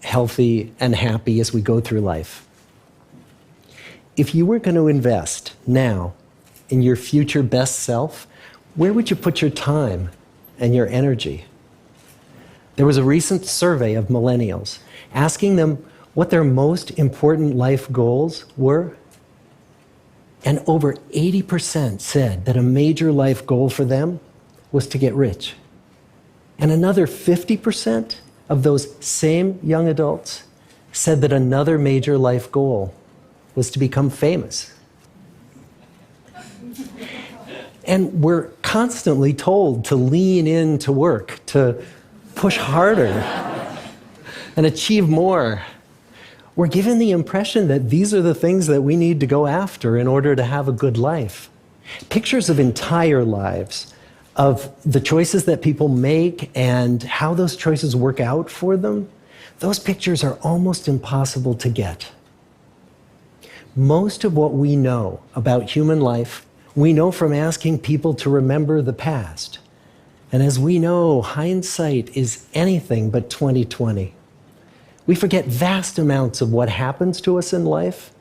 healthy, and happy as we go through life. If you were going to invest now in your future best self, where would you put your time and your energy? There was a recent survey of millennials asking them what their most important life goals were. And over 80% said that a major life goal for them was to get rich. And another 50% of those same young adults said that another major life goal was to become famous. And we're constantly told to lean into work, to push harder and achieve more. We're given the impression that these are the things that we need to go after in order to have a good life. Pictures of entire lives, of the choices that people make and how those choices work out for them, those pictures are almost impossible to get. Most of what we know about human life, we know from asking people to remember the past. And as we know, hindsight is anything but 20/20. We forget vast amounts of what happens to us in life,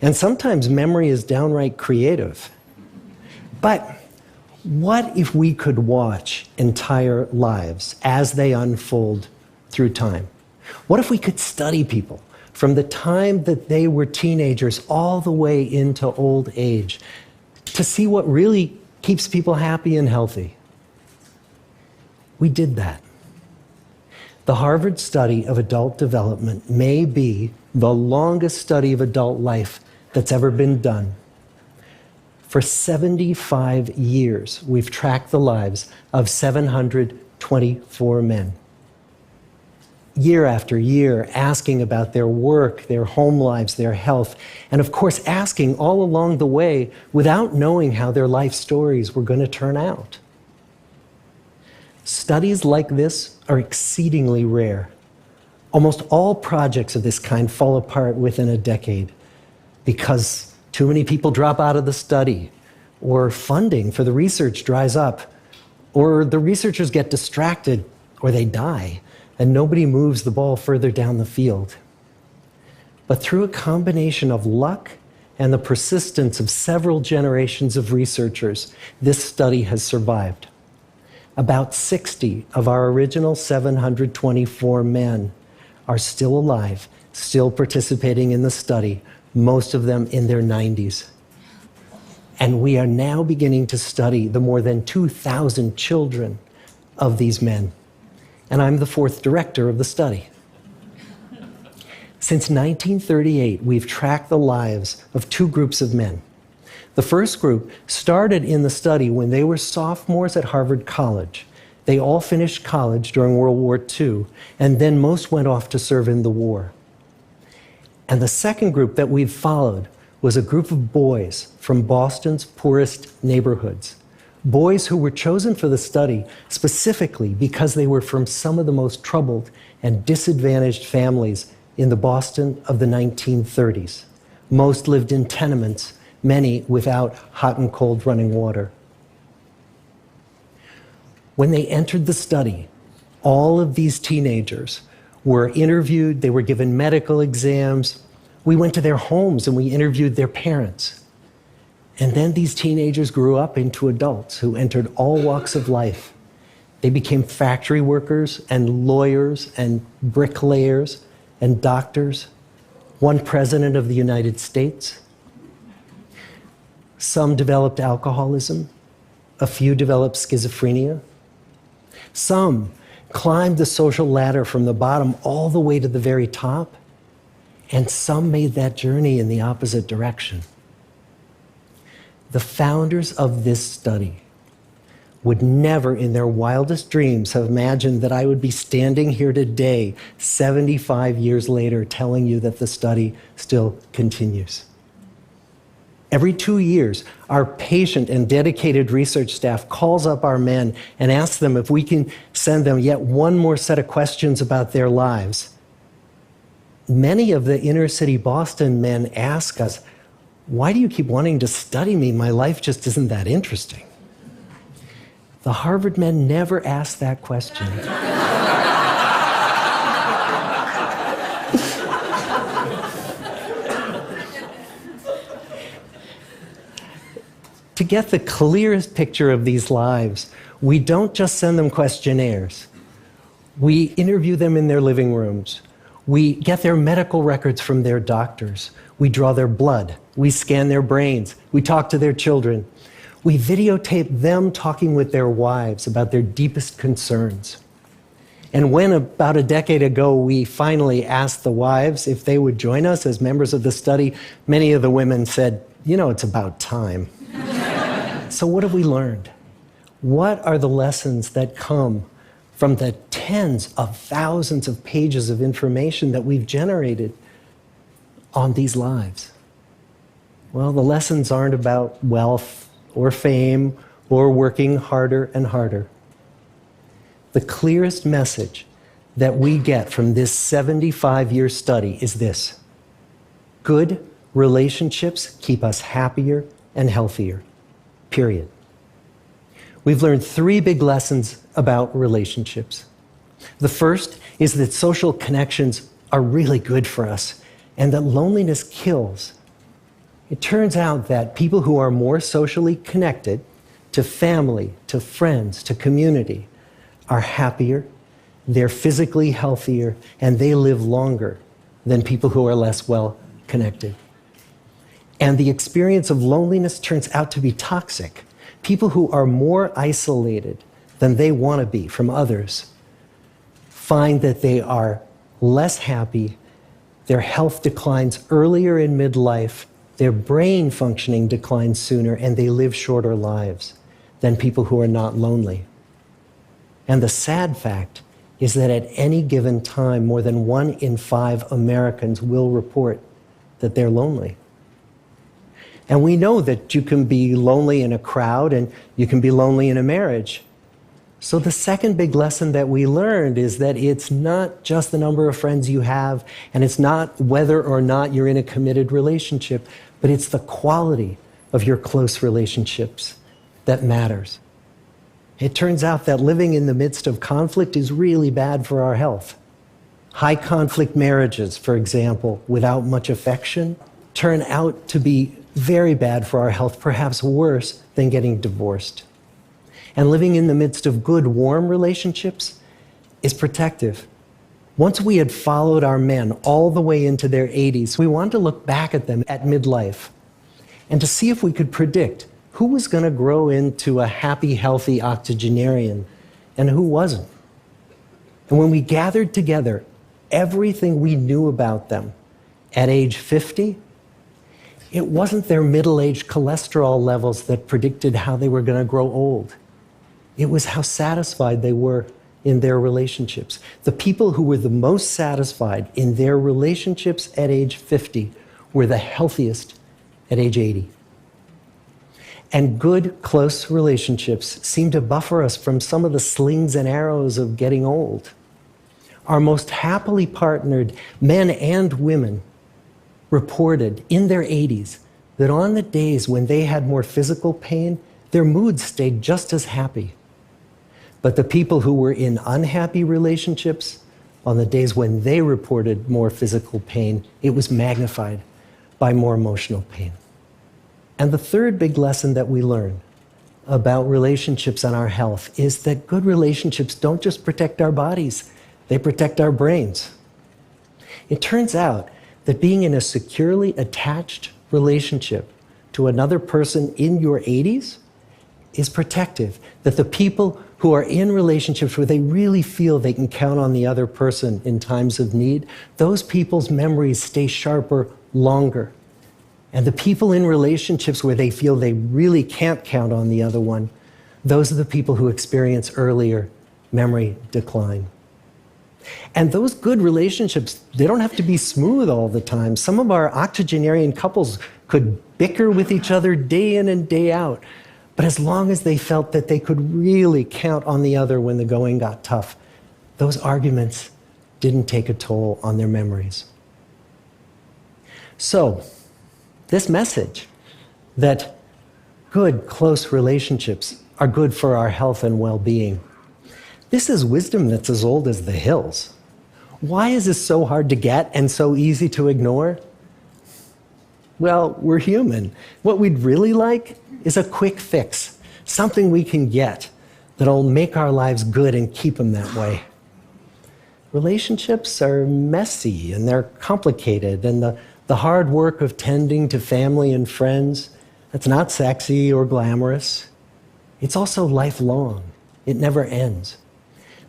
and sometimes memory is downright creative. But what if we could watch entire lives as they unfold through time? What if we could study people from the time that they were teenagers all the way into old age to see what really keeps people happy and healthy? We did that. The Harvard study of adult development may be the longest study of adult life that's ever been done. For 75 years, we've tracked the lives of 724 men. Year after year, asking about their work, their home lives, their health, and of course, asking all along the way without knowing how their life stories were going to turn out. Studies like this are exceedingly rare. Almost all projects of this kind fall apart within a decade because too many people drop out of the study, or funding for the research dries up, or the researchers get distracted, or they die, and nobody moves the ball further down the field. But through a combination of luck and the persistence of several generations of researchers, this study has survived. About 60 of our original 724 men are still alive, still participating in the study, most of them in their 90s. And we are now beginning to study the more than 2,000 children of these men. And I'm the fourth director of the study. Since 1938, we've tracked the lives of two groups of men. The first group started in the study when they were sophomores at Harvard College. They all finished college during World War II, and then most went off to serve in the war. And the second group that we've followed was a group of boys from Boston's poorest neighborhoods. Boys who were chosen for the study specifically because they were from some of the most troubled and disadvantaged families in the Boston of the 1930s. Most lived in tenements, many without hot and cold running water. When they entered the study, all of these teenagers were interviewed, they were given medical exams. We went to their homes and we interviewed their parents. And then these teenagers grew up into adults who entered all walks of life. They became factory workers and lawyers and bricklayers and doctors, one president of the United States. Some developed alcoholism, a few developed schizophrenia. Some climbed the social ladder from the bottom all the way to the very top, and some made that journey in the opposite direction. The founders of this study would never in their wildest dreams have imagined that I would be standing here today, 75 years later, telling you that the study still continues. Every 2 years, our patient and dedicated research staff calls up our men and asks them if we can send them yet one more set of questions about their lives. Many of the inner city Boston men ask us, "Why do you keep wanting to study me? My life just isn't that interesting." The Harvard men never asked that question. get the clearest picture of these lives, we don't just send them questionnaires. We interview them in their living rooms. We get their medical records from their doctors. We draw their blood. We scan their brains. We talk to their children. We videotape them talking with their wives about their deepest concerns. And when, about a decade ago, we finally asked the wives if they would join us as members of the study, many of the women said, "You know, it's about time." So what have we learned? What are the lessons that come from the tens of thousands of pages of information that we've generated on these lives? Well, the lessons aren't about wealth or fame or working harder and harder. The clearest message that we get from this 75-year study is this: good relationships keep us happier and healthier, period. We've learned 3 big lessons about relationships. The first is that social connections are really good for us and that loneliness kills. It turns out that people who are more socially connected to family, to friends, to community are happier, they're physically healthier, and they live longer than people who are less well connected. And the experience of loneliness turns out to be toxic. People who are more isolated than they want to be from others find that they are less happy, their health declines earlier in midlife, their brain functioning declines sooner, and they live shorter lives than people who are not lonely. And the sad fact is that at any given time, more than 1 in 5 Americans will report that they're lonely. And we know that you can be lonely in a crowd and you can be lonely in a marriage. So the second big lesson that we learned is that it's not just the number of friends you have, and it's not whether or not you're in a committed relationship, but it's the quality of your close relationships that matters. It turns out that living in the midst of conflict is really bad for our health. High conflict marriages, for example, without much affection, turn out to be very bad for our health, perhaps worse than getting divorced. And living in the midst of good, warm relationships is protective. Once we had followed our men all the way into their 80s, we wanted to look back at them at midlife and to see if we could predict who was going to grow into a happy, healthy octogenarian and who wasn't. And when we gathered together everything we knew about them at age 50, it wasn't their middle-aged cholesterol levels that predicted how they were going to grow old. It was how satisfied they were in their relationships. The people who were the most satisfied in their relationships at age 50 were the healthiest at age 80. And good, close relationships seem to buffer us from some of the slings and arrows of getting old. Our most happily partnered men and women reported in their 80s that on the days when they had more physical pain, their moods stayed just as happy. But the people who were in unhappy relationships, on the days when they reported more physical pain, it was magnified by more emotional pain. And the third big lesson that we learn about relationships and our health is that good relationships don't just protect our bodies, they protect our brains. It turns out that being in a securely attached relationship to another person in your 80s is protective. That the people who are in relationships where they really feel they can count on the other person in times of need, those people's memories stay sharper longer. And the people in relationships where they feel they really can't count on the other one, those are the people who experience earlier memory decline. And those good relationships, they don't have to be smooth all the time. Some of our octogenarian couples could bicker with each other day in and day out. But as long as they felt that they could really count on the other when the going got tough, those arguments didn't take a toll on their memories. So, this message that good, close relationships are good for our health and well-being, this is wisdom that's as old as the hills. Why is this so hard to get and so easy to ignore? Well, we're human. What we'd really like is a quick fix, something we can get that'll make our lives good and keep them that way. Relationships are messy and they're complicated, and the hard work of tending to family and friends, that's not sexy or glamorous. It's also lifelong. It never ends.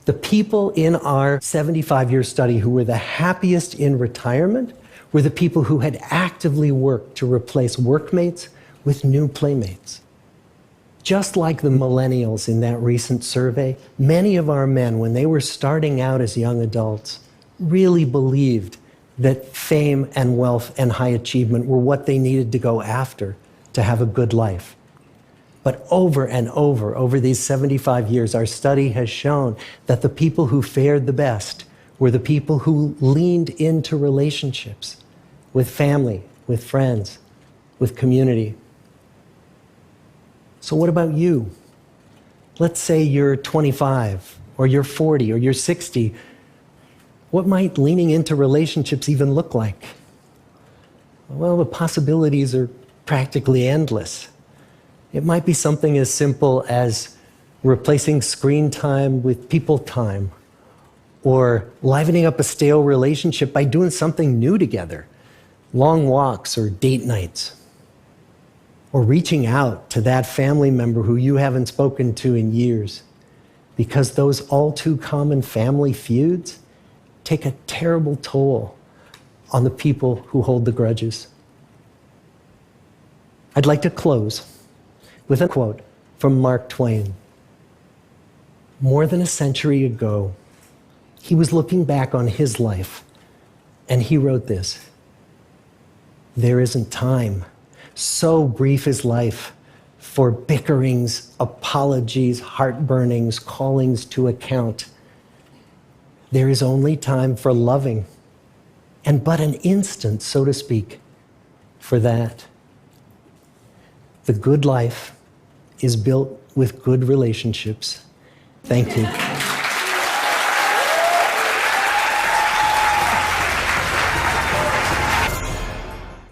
The people in our 75-year study who were the happiest in retirement were the people who had actively worked to replace workmates with new playmates. Just like the millennials in that recent survey, many of our men, when they were starting out as young adults, really believed that fame and wealth and high achievement were what they needed to go after to have a good life. But over and over these 75 years, our study has shown that the people who fared the best were the people who leaned into relationships with family, with friends, with community. So what about you? Let's say you're 25, or you're 40, or you're 60. What might leaning into relationships even look like? Well, the possibilities are practically endless. It might be something as simple as replacing screen time with people time, or livening up a stale relationship by doing something new together, long walks or date nights, or reaching out to that family member who you haven't spoken to in years, because those all too common family feuds take a terrible toll on the people who hold the grudges. I'd like to close with a quote from Mark Twain. More than a century ago, he was looking back on his life, and he wrote this: "There isn't time, so brief is life, for bickerings, apologies, heartburnings, callings to account. There is only time for loving, and but an instant, so to speak, for that. The good life is built with good relationships." Thank you.